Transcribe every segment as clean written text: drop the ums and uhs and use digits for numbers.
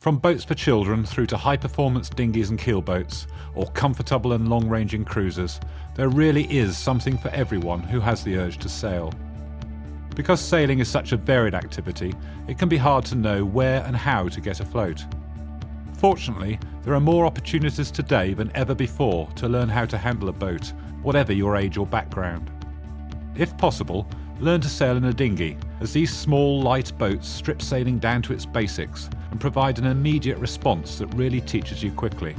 From boats for children through to high-performance dinghies and keelboats, or comfortable and long-ranging cruisers, there really is something for everyone who has the urge to sail. Because sailing is such a varied activity, it can be hard to know where and how to get afloat. Fortunately, there are more opportunities today than ever before to learn how to handle a boat, whatever your age or background. If possible, learn to sail in a dinghy, as these small, light boats strip sailing down to its basics and provide an immediate response that really teaches you quickly.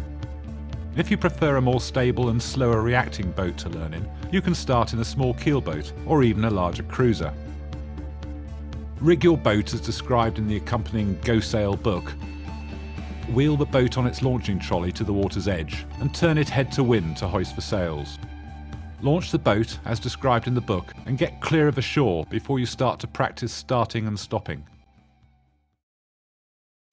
If you prefer a more stable and slower reacting boat to learn in, you can start in a small keelboat or even a larger cruiser. Rig your boat as described in the accompanying Go Sail book. Wheel the boat on its launching trolley to the water's edge and turn it head to wind to hoist the sails. Launch the boat as described in the book and get clear of the shore before you start to practice starting and stopping.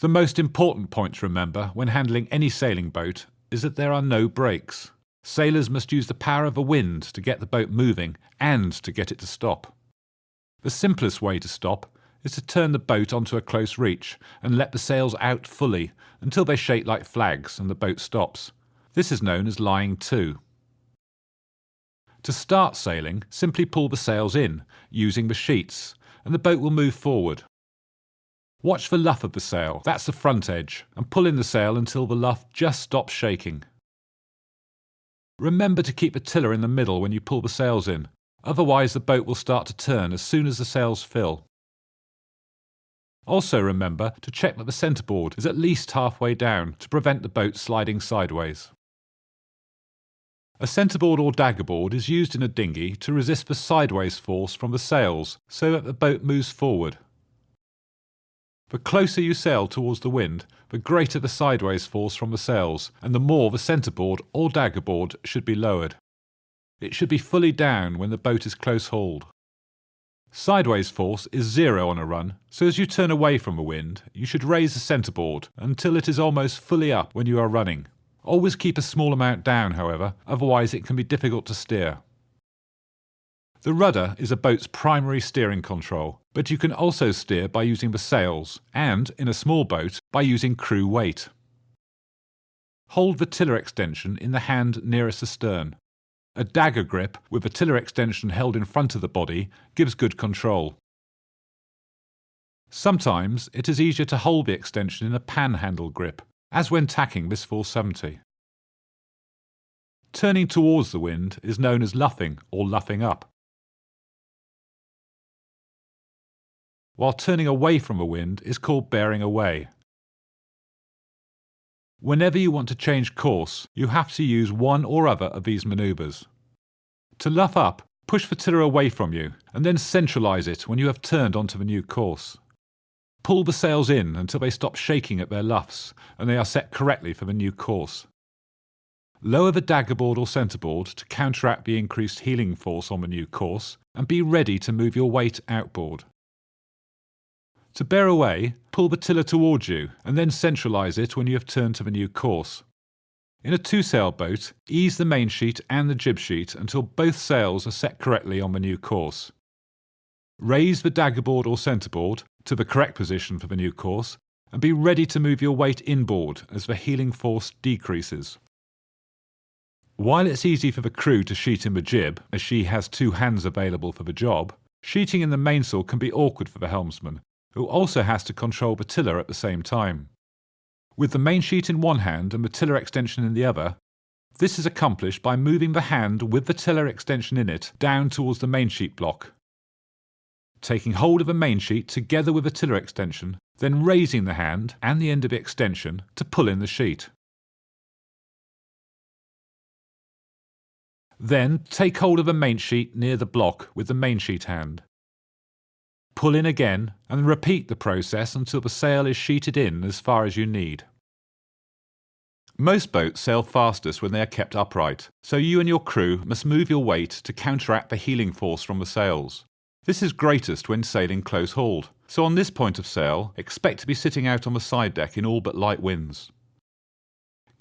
The most important point to remember when handling any sailing boat is that there are no brakes. Sailors must use the power of the wind to get the boat moving and to get it to stop. The simplest way to stop is to turn the boat onto a close reach and let the sails out fully until they shake like flags and the boat stops. This is known as lying to. To start sailing, simply pull the sails in, using the sheets, and the boat will move forward. Watch the luff of the sail, that's the front edge, and pull in the sail until the luff just stops shaking. Remember to keep the tiller in the middle when you pull the sails in, otherwise the boat will start to turn as soon as the sails fill. Also remember to check that the centreboard is at least halfway down to prevent the boat sliding sideways. A centreboard or daggerboard is used in a dinghy to resist the sideways force from the sails so that the boat moves forward. The closer you sail towards the wind, the greater the sideways force from the sails, and the more the centreboard or daggerboard should be lowered. It should be fully down when the boat is close hauled. Sideways force is 0 on a run, so as you turn away from the wind, you should raise the centreboard until it is almost fully up when you are running. Always keep a small amount down, however, otherwise it can be difficult to steer. The rudder is a boat's primary steering control, but you can also steer by using the sails and, in a small boat, by using crew weight. Hold the tiller extension in the hand nearest the stern. A dagger grip with the tiller extension held in front of the body gives good control. Sometimes it is easier to hold the extension in a panhandle grip, as when tacking this 470. Turning towards the wind is known as luffing or luffing up, while turning away from the wind is called bearing away. Whenever you want to change course, you have to use one or other of these manoeuvres. To luff up, push the tiller away from you and then centralise it when you have turned onto the new course. Pull the sails in until they stop shaking at their luffs and they are set correctly for the new course. Lower the daggerboard or centreboard to counteract the increased heeling force on the new course and be ready to move your weight outboard. To bear away, pull the tiller towards you and then centralise it when you have turned to the new course. In a two-sail boat, ease the main sheet and the jib sheet until both sails are set correctly on the new course. Raise the daggerboard or centreboard to the correct position for the new course and be ready to move your weight inboard as the heeling force decreases. While it's easy for the crew to sheet in the jib, as she has two hands available for the job, sheeting in the mainsail can be awkward for the helmsman, who also has to control the tiller at the same time. With the main sheet in one hand and the tiller extension in the other, this is accomplished by moving the hand with the tiller extension in it down towards the main sheet block. Taking hold of the main sheet together with the tiller extension, then raising the hand and the end of the extension to pull in the sheet. Then take hold of the main sheet near the block with the main sheet hand. Pull in again and repeat the process until the sail is sheeted in as far as you need. Most boats sail fastest when they are kept upright, so you and your crew must move your weight to counteract the heeling force from the sails. This is greatest when sailing close hauled, so on this point of sail, expect to be sitting out on the side deck in all but light winds.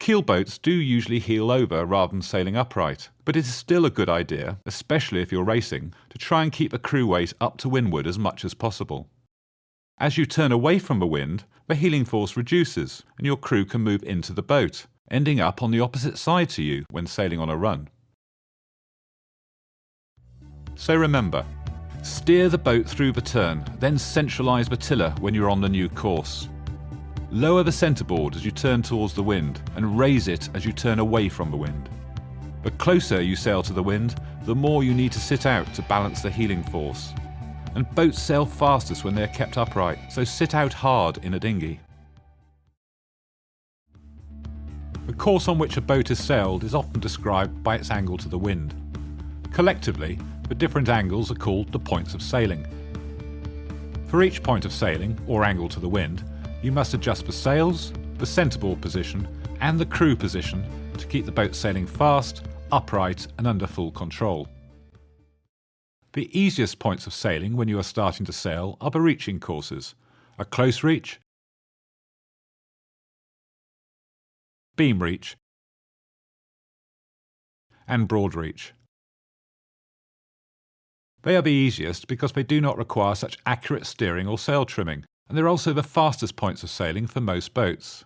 Keelboats do usually heel over rather than sailing upright, but it is still a good idea, especially if you're racing, to try and keep the crew weight up to windward as much as possible. As you turn away from the wind, the heeling force reduces and your crew can move into the boat, ending up on the opposite side to you when sailing on a run. So remember, steer the boat through the turn, then centralise the tiller when you're on the new course. Lower the centreboard as you turn towards the wind and raise it as you turn away from the wind. The closer you sail to the wind, the more you need to sit out to balance the heeling force. And boats sail fastest when they are kept upright, so sit out hard in a dinghy. The course on which a boat is sailed is often described by its angle to the wind. Collectively, the different angles are called the points of sailing. For each point of sailing, or angle to the wind, you must adjust the sails, the centreboard position, and the crew position to keep the boat sailing fast, upright, and under full control. The easiest points of sailing when you are starting to sail are the reaching courses: a close reach, beam reach, and broad reach. They are the easiest because they do not require such accurate steering or sail trimming, and they're also the fastest points of sailing for most boats.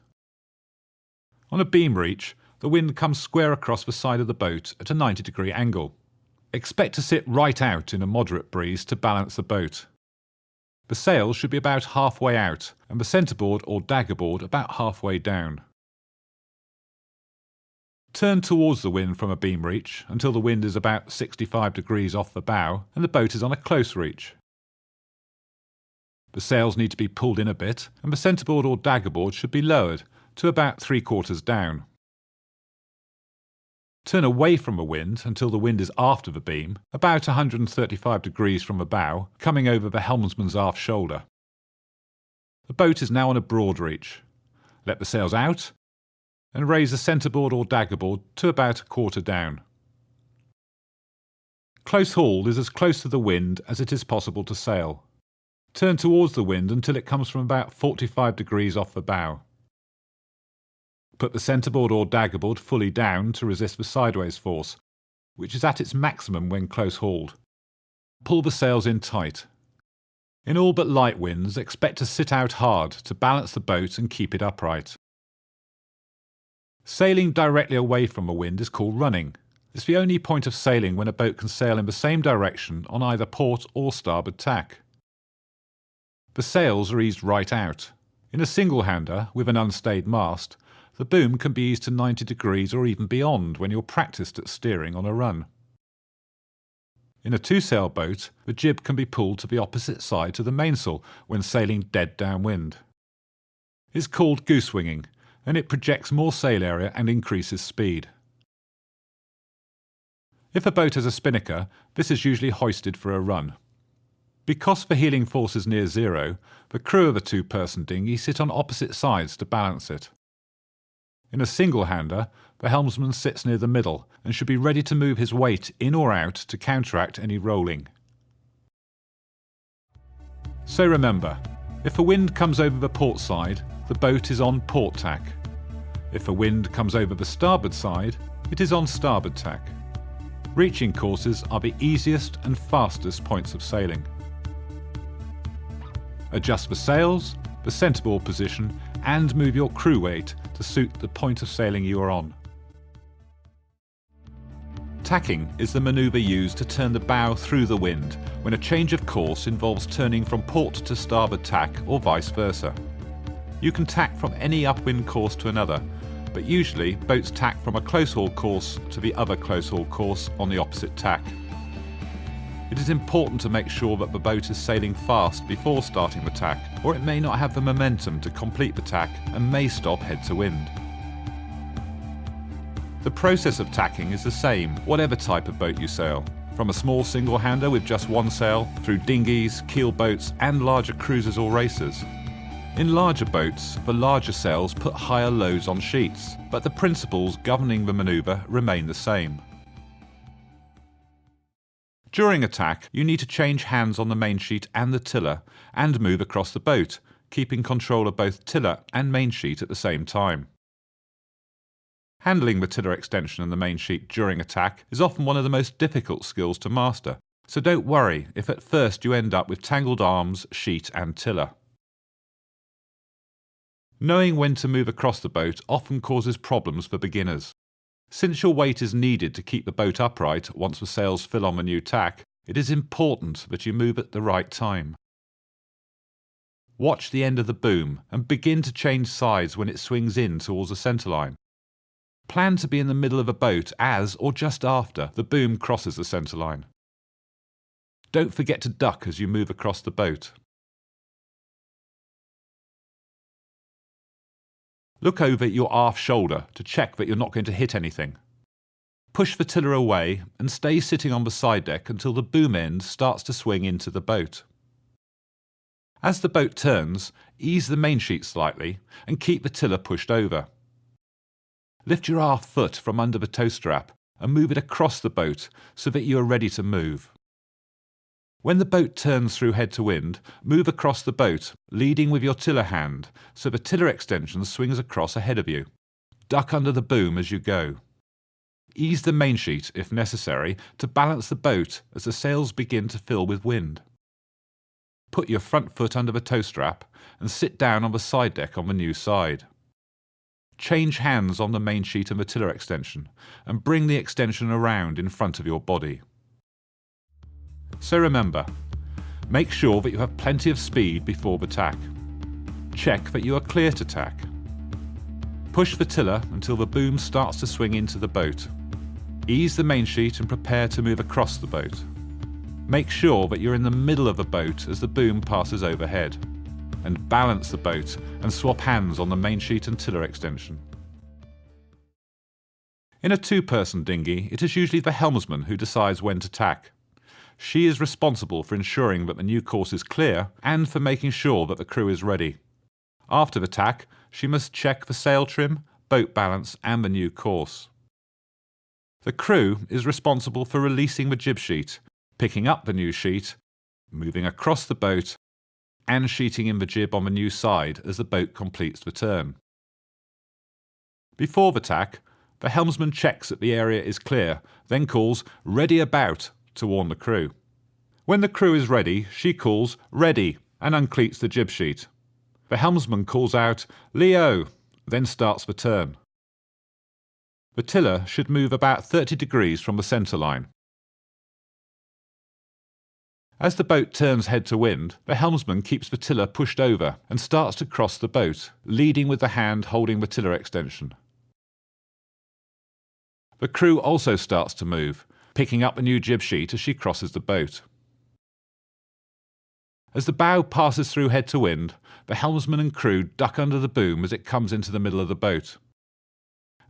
On a beam reach, the wind comes square across the side of the boat at a 90-degree angle. Expect to sit right out in a moderate breeze to balance the boat. The sails should be about halfway out and the centreboard or daggerboard about halfway down. Turn towards the wind from a beam reach until the wind is about 65 degrees off the bow and the boat is on a close reach. The sails need to be pulled in a bit and the centreboard or daggerboard should be lowered to about 3/4 down. Turn away from the wind until the wind is aft of the beam, about 135 degrees from the bow, coming over the helmsman's aft shoulder. The boat is now on a broad reach. Let the sails out and raise the centreboard or daggerboard to about 1/4 down. Close hauled is as close to the wind as it is possible to sail. Turn towards the wind until it comes from about 45 degrees off the bow. Put the centreboard or daggerboard fully down to resist the sideways force, which is at its maximum when close hauled. Pull the sails in tight. In all but light winds, expect to sit out hard to balance the boat and keep it upright. Sailing directly away from a wind is called running. It's the only point of sailing when a boat can sail in the same direction on either port or starboard tack. The sails are eased right out. In a single-hander with an unstayed mast, the boom can be eased to 90 degrees or even beyond when you're practiced at steering on a run. In a two-sail boat, the jib can be pulled to the opposite side to the mainsail when sailing dead downwind. It's called goose-winging, and it projects more sail area and increases speed. If a boat has a spinnaker, this is usually hoisted for a run. Because the heeling force is near zero, the crew of a two-person dinghy sit on opposite sides to balance it. In a single-hander, the helmsman sits near the middle and should be ready to move his weight in or out to counteract any rolling. So remember, if the wind comes over the port side, the boat is on port tack. If the wind comes over the starboard side, it is on starboard tack. Reaching courses are the easiest and fastest points of sailing. Adjust the sails, the centreboard position, and move your crew weight to suit the point of sailing you are on. Tacking is the manoeuvre used to turn the bow through the wind when a change of course involves turning from port to starboard tack or vice versa. You can tack from any upwind course to another, but usually boats tack from a close haul course to the other close haul course on the opposite tack. It is important to make sure that the boat is sailing fast before starting the tack, or it may not have the momentum to complete the tack and may stop head to wind. The process of tacking is the same, whatever type of boat you sail, from a small single-hander with just one sail, through dinghies, keel boats and larger cruisers or racers. In larger boats, the larger sails put higher loads on sheets, but the principles governing the manoeuvre remain the same. During a tack, you need to change hands on the main sheet and the tiller and move across the boat, keeping control of both tiller and main sheet at the same time. Handling the tiller extension and the main sheet during a tack is often one of the most difficult skills to master, so don't worry if at first you end up with tangled arms, sheet and tiller. Knowing when to move across the boat often causes problems for beginners. Since your weight is needed to keep the boat upright once the sails fill on the new tack, it is important that you move at the right time. Watch the end of the boom and begin to change sides when it swings in towards the centerline. Plan to be in the middle of a boat as, or just after, the boom crosses the centerline. Don't forget to duck as you move across the boat. Look over your aft shoulder to check that you're not going to hit anything. Push the tiller away and stay sitting on the side deck until the boom end starts to swing into the boat. As the boat turns, ease the mainsheet slightly and keep the tiller pushed over. Lift your aft foot from under the tow strap and move it across the boat so that you are ready to move. When the boat turns through head to wind, move across the boat, leading with your tiller hand so the tiller extension swings across ahead of you. Duck under the boom as you go. Ease the mainsheet, if necessary, to balance the boat as the sails begin to fill with wind. Put your front foot under the tow strap and sit down on the side deck on the new side. Change hands on the mainsheet and the tiller extension and bring the extension around in front of your body. So remember, make sure that you have plenty of speed before the tack. Check that you are clear to tack. Push the tiller until the boom starts to swing into the boat. Ease the mainsheet and prepare to move across the boat. Make sure that you're in the middle of the boat as the boom passes overhead. And balance the boat and swap hands on the mainsheet and tiller extension. In a two-person dinghy, it is usually the helmsman who decides when to tack. She is responsible for ensuring that the new course is clear and for making sure that the crew is ready. After the tack, she must check the sail trim, boat balance and the new course. The crew is responsible for releasing the jib sheet, picking up the new sheet, moving across the boat and sheeting in the jib on the new side as the boat completes the turn. Before the tack, the helmsman checks that the area is clear, then calls "ready about" to warn the crew. When the crew is ready, she calls "ready" and uncleats the jib sheet. The helmsman calls out "Leo," then starts the turn. The tiller should move about 30 degrees from the centre line. As the boat turns head to wind, the helmsman keeps the tiller pushed over and starts to cross the boat, leading with the hand holding the tiller extension. The crew also starts to move, picking up the new jib sheet as she crosses the boat. As the bow passes through head to wind, the helmsman and crew duck under the boom as it comes into the middle of the boat.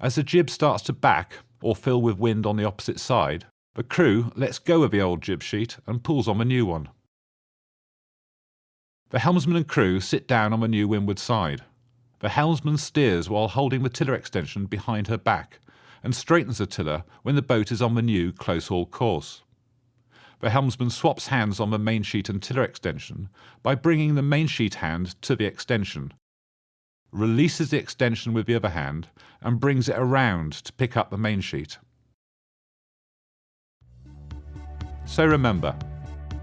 As the jib starts to back or fill with wind on the opposite side, the crew lets go of the old jib sheet and pulls on the new one. The helmsman and crew sit down on the new windward side. The helmsman steers while holding the tiller extension behind her back and straightens the tiller when the boat is on the new close-haul course. The helmsman swaps hands on the mainsheet and tiller extension by bringing the mainsheet hand to the extension, releases the extension with the other hand and brings it around to pick up the mainsheet. So remember,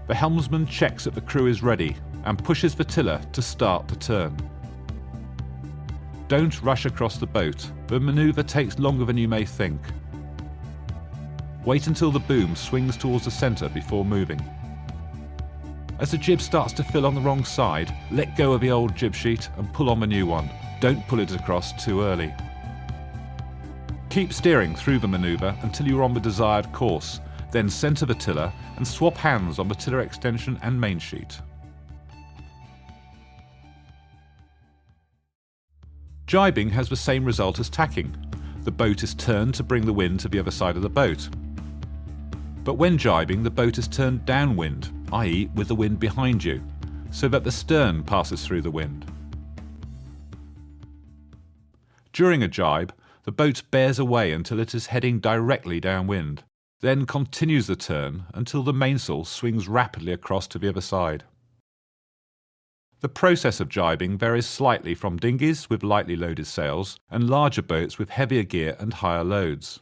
the helmsman checks that the crew is ready and pushes the tiller to start the turn. Don't rush across the boat. The manoeuvre takes longer than you may think. Wait until the boom swings towards the centre before moving. As the jib starts to fill on the wrong side, let go of the old jib sheet and pull on the new one. Don't pull it across too early. Keep steering through the manoeuvre until you are on the desired course, then centre the tiller and swap hands on the tiller extension and mainsheet. Jibing has the same result as tacking. The boat is turned to bring the wind to the other side of the boat. But when jibing, the boat is turned downwind, i.e. with the wind behind you, so that the stern passes through the wind. During a jibe, the boat bears away until it is heading directly downwind, then continues the turn until the mainsail swings rapidly across to the other side. The process of jibing varies slightly from dinghies with lightly loaded sails and larger boats with heavier gear and higher loads.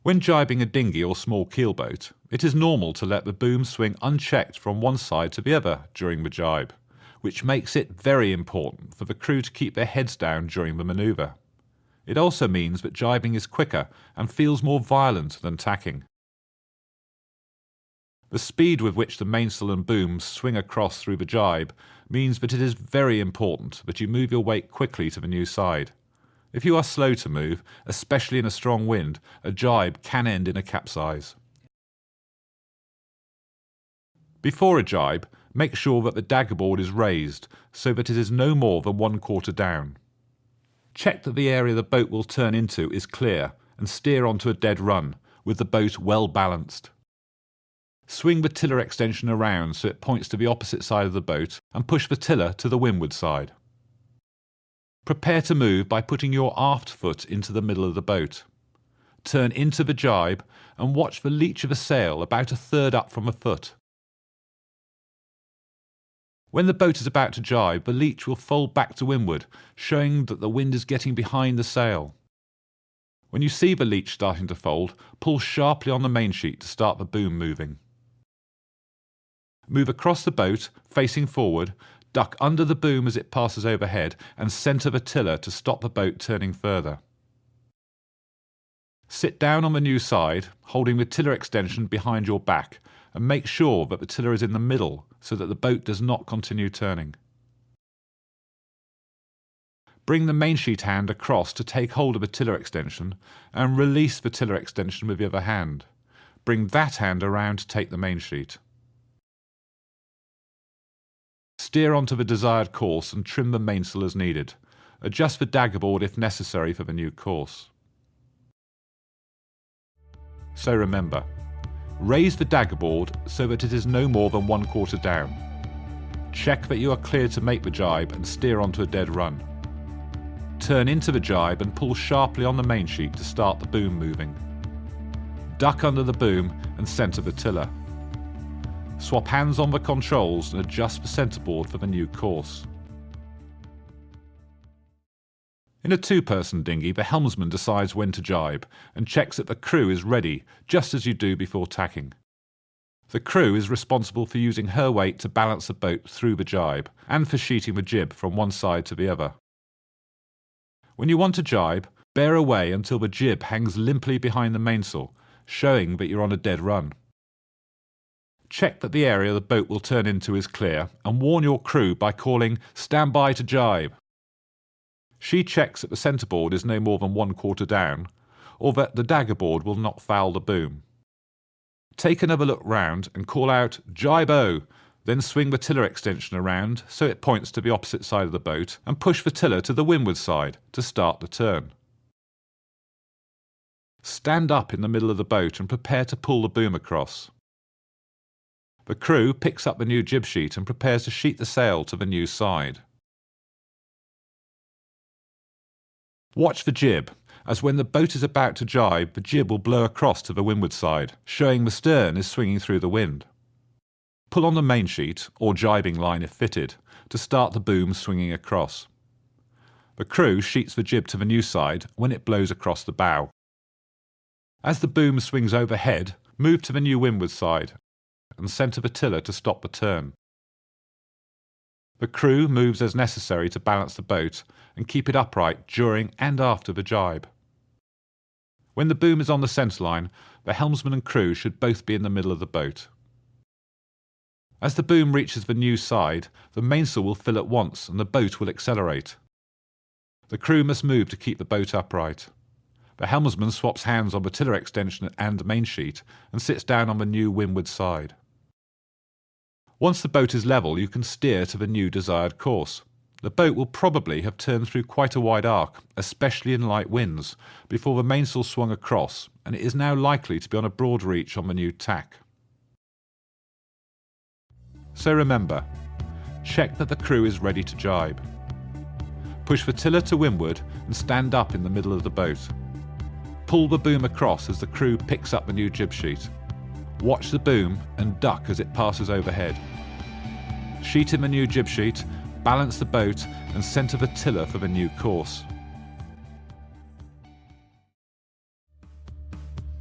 When jibing a dinghy or small keelboat, it is normal to let the boom swing unchecked from one side to the other during the jibe, which makes it very important for the crew to keep their heads down during the manoeuvre. It also means that jibing is quicker and feels more violent than tacking. The speed with which the mainsail and booms swing across through the jibe means that it is very important that you move your weight quickly to the new side. If you are slow to move, especially in a strong wind, a jibe can end in a capsize. Before a jibe, make sure that the daggerboard is raised so that it is no more than 1/4 down. Check that the area the boat will turn into is clear and steer onto a dead run, with the boat well balanced. Swing the tiller extension around so it points to the opposite side of the boat and push the tiller to the windward side. Prepare to move by putting your aft foot into the middle of the boat. Turn into the jibe and watch the leach of the sail about 1/3 up from the foot. When the boat is about to jibe, the leach will fold back to windward, showing that the wind is getting behind the sail. When you see the leach starting to fold, pull sharply on the mainsheet to start the boom moving. Move across the boat, facing forward, duck under the boom as it passes overhead, and centre the tiller to stop the boat turning further. Sit down on the new side, holding the tiller extension behind your back, and make sure that the tiller is in the middle so that the boat does not continue turning. Bring the mainsheet hand across to take hold of the tiller extension and release the tiller extension with the other hand. Bring that hand around to take the mainsheet. Steer onto the desired course and trim the mainsail as needed. Adjust the daggerboard if necessary for the new course. So remember, raise the daggerboard so that it is no more than 1/4 down. Check that you are clear to make the jibe and steer onto a dead run. Turn into the jibe and pull sharply on the mainsheet to start the boom moving. Duck under the boom and centre the tiller. Swap hands on the controls and adjust the centreboard for the new course. In a 2-person dinghy, the helmsman decides when to jibe and checks that the crew is ready, just as you do before tacking. The crew is responsible for using her weight to balance the boat through the jibe and for sheeting the jib from one side to the other. When you want to jibe, bear away until the jib hangs limply behind the mainsail, showing that you're on a dead run. Check that the area the boat will turn into is clear and warn your crew by calling "Stand by to jibe." She checks that the centreboard is no more than 1/4 down, or that the daggerboard will not foul the boom. Take another look round and call out "Jibe-o!" Then swing the tiller extension around so it points to the opposite side of the boat and push the tiller to the windward side to start the turn. Stand up in the middle of the boat and prepare to pull the boom across. The crew picks up the new jib sheet and prepares to sheet the sail to the new side. Watch the jib, as when the boat is about to jibe, the jib will blow across to the windward side, showing the stern is swinging through the wind. Pull on the mainsheet, or jibing line if fitted, to start the boom swinging across. The crew sheets the jib to the new side when it blows across the bow. As the boom swings overhead, move to the new windward side and centre the tiller to stop the turn. The crew moves as necessary to balance the boat and keep it upright during and after the jibe. When the boom is on the centreline, the helmsman and crew should both be in the middle of the boat. As the boom reaches the new side, the mainsail will fill at once and the boat will accelerate. The crew must move to keep the boat upright. The helmsman swaps hands on the tiller extension and mainsheet and sits down on the new windward side. Once the boat is level, you can steer to the new desired course. The boat will probably have turned through quite a wide arc, especially in light winds, before the mainsail swung across, and it is now likely to be on a broad reach on the new tack. So remember, check that the crew is ready to jibe. Push the tiller to windward and stand up in the middle of the boat. Pull the boom across as the crew picks up the new jib sheet. Watch the boom and duck as it passes overhead. Sheet in the new jib sheet, balance the boat and centre the tiller for the new course.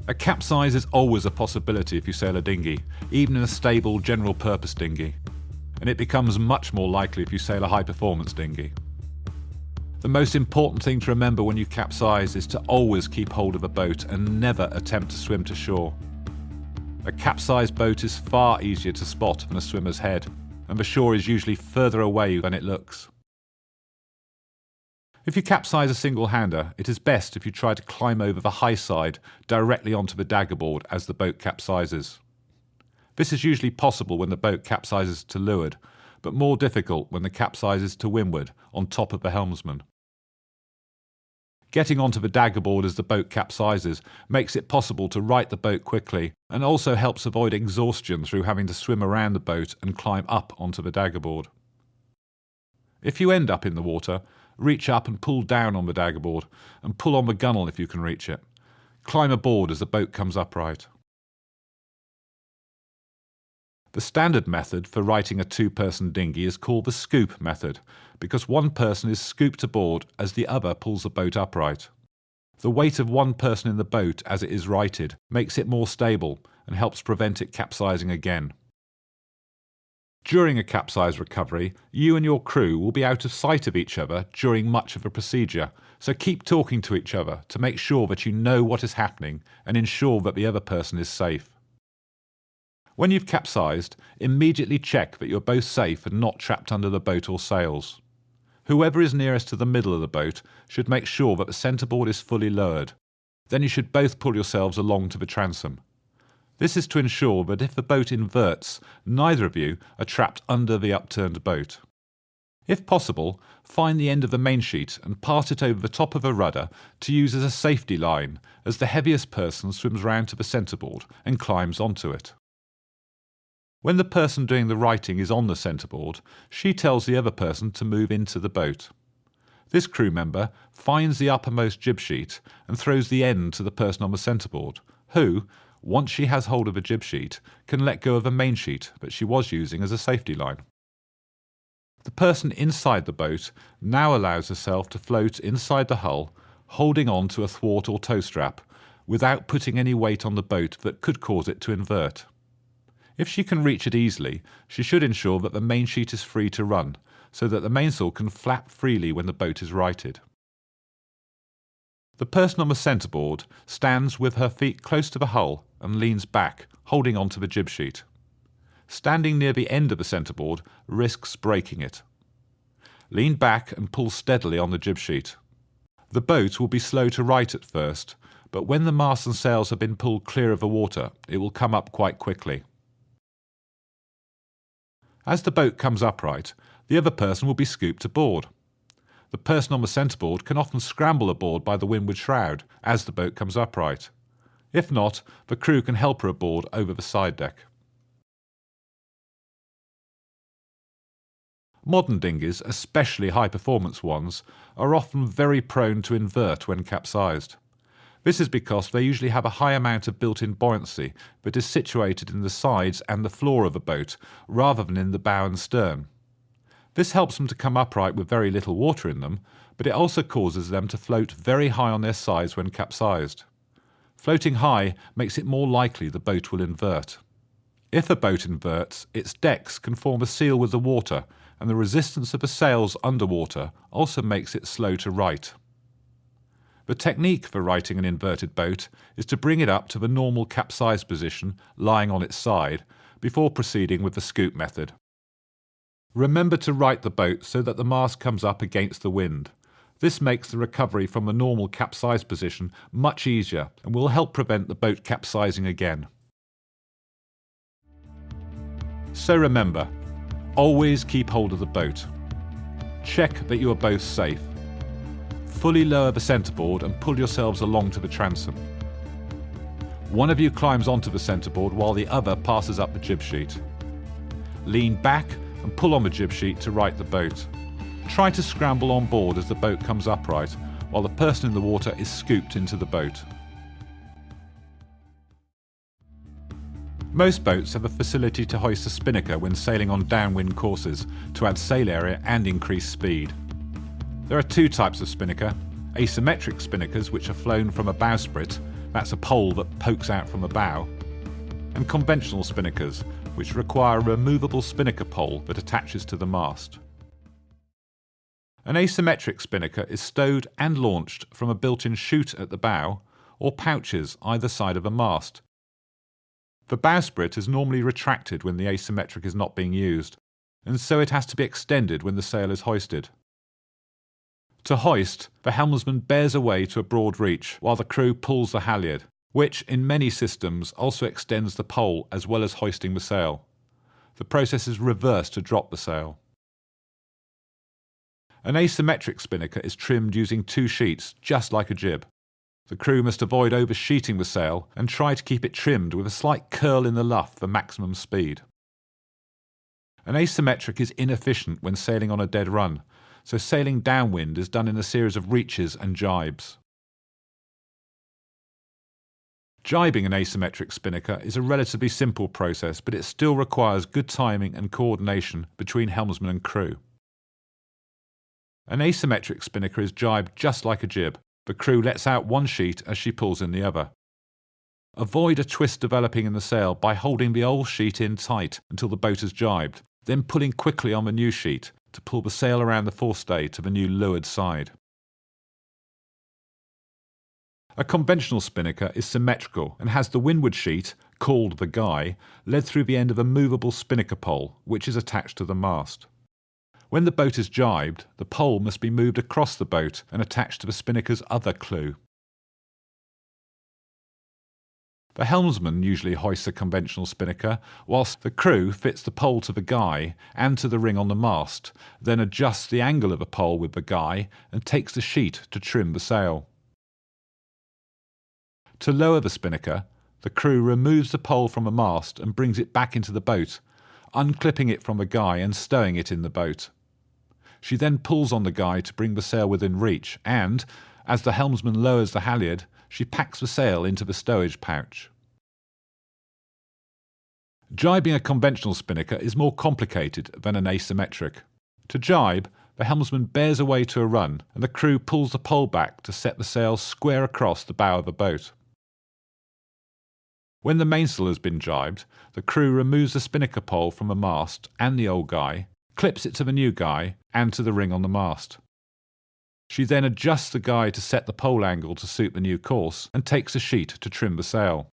A capsize is always a possibility if you sail a dinghy, even in a stable general-purpose dinghy. and it becomes much more likely if you sail a high-performance dinghy. The most important thing to remember when you capsize is to always keep hold of a boat and never attempt to swim to shore. A capsized boat is far easier to spot than a swimmer's head, and the shore is usually further away than it looks. If you capsize a single-hander, it is best if you try to climb over the high side directly onto the daggerboard as the boat capsizes. This is usually possible when the boat capsizes to leeward, but more difficult when the capsizes to windward on top of the helmsman. Getting onto the daggerboard as the boat capsizes makes it possible to right the boat quickly and also helps avoid exhaustion through having to swim around the boat and climb up onto the daggerboard. If you end up in the water, reach up and pull down on the daggerboard and pull on the gunwale if you can reach it. Climb aboard as the boat comes upright. The standard method for righting a two-person dinghy is called the scoop method, because one person is scooped aboard as the other pulls the boat upright. The weight of one person in the boat as it is righted makes it more stable and helps prevent it capsizing again. During a capsize recovery, you and your crew will be out of sight of each other during much of the procedure, so keep talking to each other to make sure that you know what is happening and ensure that the other person is safe. When you've capsized, immediately check that you're both safe and not trapped under the boat or sails. Whoever is nearest to the middle of the boat should make sure that the centreboard is fully lowered. Then you should both pull yourselves along to the transom. This is to ensure that if the boat inverts, neither of you are trapped under the upturned boat. If possible, find the end of the mainsheet and pass it over the top of a rudder to use as a safety line, as the heaviest person swims round to the centreboard and climbs onto it. When the person doing the righting is on the centreboard, she tells the other person to move into the boat. This crew member finds the uppermost jib sheet and throws the end to the person on the centreboard, who, once she has hold of a jib sheet, can let go of a main sheet that she was using as a safety line. The person inside the boat now allows herself to float inside the hull, holding on to a thwart or tow strap, without putting any weight on the boat that could cause it to invert. If she can reach it easily, she should ensure that the main sheet is free to run, so that the mainsail can flap freely when the boat is righted. The person on the centreboard stands with her feet close to the hull and leans back, holding onto the jib sheet. Standing near the end of the centreboard risks breaking it. Lean back and pull steadily on the jib sheet. The boat will be slow to right at first, but when the masts and sails have been pulled clear of the water, it will come up quite quickly. As the boat comes upright, the other person will be scooped aboard. The person on the centreboard can often scramble aboard by the windward shroud as the boat comes upright. If not, the crew can help her aboard over the side deck. Modern dinghies, especially high-performance ones, are often very prone to invert when capsized. This is because they usually have a high amount of built-in buoyancy that is situated in the sides and the floor of a boat rather than in the bow and stern. This helps them to come upright with very little water in them, but it also causes them to float very high on their sides when capsized. Floating high makes it more likely the boat will invert. If a boat inverts, its decks can form a seal with the water, and the resistance of the sails underwater also makes it slow to right. The technique for righting an inverted boat is to bring it up to the normal capsized position, lying on its side, before proceeding with the scoop method. Remember to right the boat so that the mast comes up against the wind. This makes the recovery from the normal capsized position much easier and will help prevent the boat capsizing again. So remember, always keep hold of the boat. Check that you are both safe. Fully lower the centreboard and pull yourselves along to the transom. One of you climbs onto the centreboard while the other passes up the jib sheet. Lean back and pull on the jib sheet to right the boat. Try to scramble on board as the boat comes upright while the person in the water is scooped into the boat. Most boats have a facility to hoist a spinnaker when sailing on downwind courses to add sail area and increase speed. There are two types of spinnaker: asymmetric spinnakers, which are flown from a bowsprit, that's a pole that pokes out from a bow, and conventional spinnakers, which require a removable spinnaker pole that attaches to the mast. An asymmetric spinnaker is stowed and launched from a built-in chute at the bow or pouches either side of a mast. The bowsprit is normally retracted when the asymmetric is not being used, and so it has to be extended when the sail is hoisted. To hoist, the helmsman bears away to a broad reach while the crew pulls the halyard, which in many systems also extends the pole as well as hoisting the sail. The process is reversed to drop the sail. An asymmetric spinnaker is trimmed using two sheets, just like a jib. The crew must avoid oversheeting the sail and try to keep it trimmed with a slight curl in the luff for maximum speed. An asymmetric is inefficient when sailing on a dead run, so sailing downwind is done in a series of reaches and jibes. Jibing an asymmetric spinnaker is a relatively simple process, but it still requires good timing and coordination between helmsman and crew. An asymmetric spinnaker is jibed just like a jib. The crew lets out one sheet as she pulls in the other. Avoid a twist developing in the sail by holding the old sheet in tight until the boat is jibed, then pulling quickly on the new sheet to pull the sail around the forestay to the new leeward side. A conventional spinnaker is symmetrical and has the windward sheet, called the guy, led through the end of a movable spinnaker pole, which is attached to the mast. When the boat is jibed, the pole must be moved across the boat and attached to the spinnaker's other clew. The helmsman usually hoists a conventional spinnaker, whilst the crew fits the pole to the guy and to the ring on the mast, then adjusts the angle of the pole with the guy and takes the sheet to trim the sail. To lower the spinnaker, the crew removes the pole from the mast and brings it back into the boat, unclipping it from the guy and stowing it in the boat. She then pulls on the guy to bring the sail within reach and, as the helmsman lowers the halyard, she packs the sail into the stowage pouch. Jibing a conventional spinnaker is more complicated than an asymmetric. To jibe, the helmsman bears away to a run and the crew pulls the pole back to set the sail square across the bow of the boat. When the mainsail has been jibed, the crew removes the spinnaker pole from the mast and the old guy, clips it to the new guy and to the ring on the mast. She then adjusts the guy to set the pole angle to suit the new course and takes a sheet to trim the sail.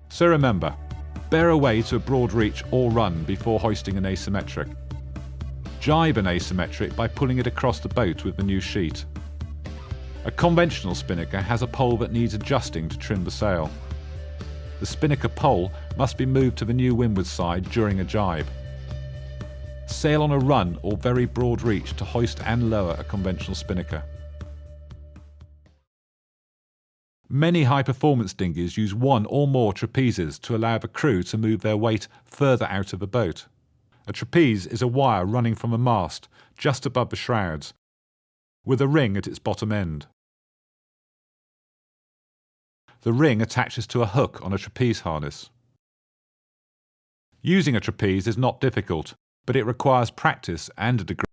So remember, bear away to a broad reach or run before hoisting an asymmetric. Jibe an asymmetric by pulling it across the boat with the new sheet. A conventional spinnaker has a pole that needs adjusting to trim the sail. The spinnaker pole must be moved to the new windward side during a jibe. Sail on a run or very broad reach to hoist and lower a conventional spinnaker. Many high-performance dinghies use one or more trapezes to allow the crew to move their weight further out of the boat. A trapeze is a wire running from a mast just above the shrouds, with a ring at its bottom end. The ring attaches to a hook on a trapeze harness. Using a trapeze is not difficult, but it requires practice and a degree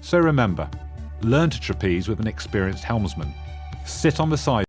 So remember, learn to trapeze with an experienced helmsman. Sit on the side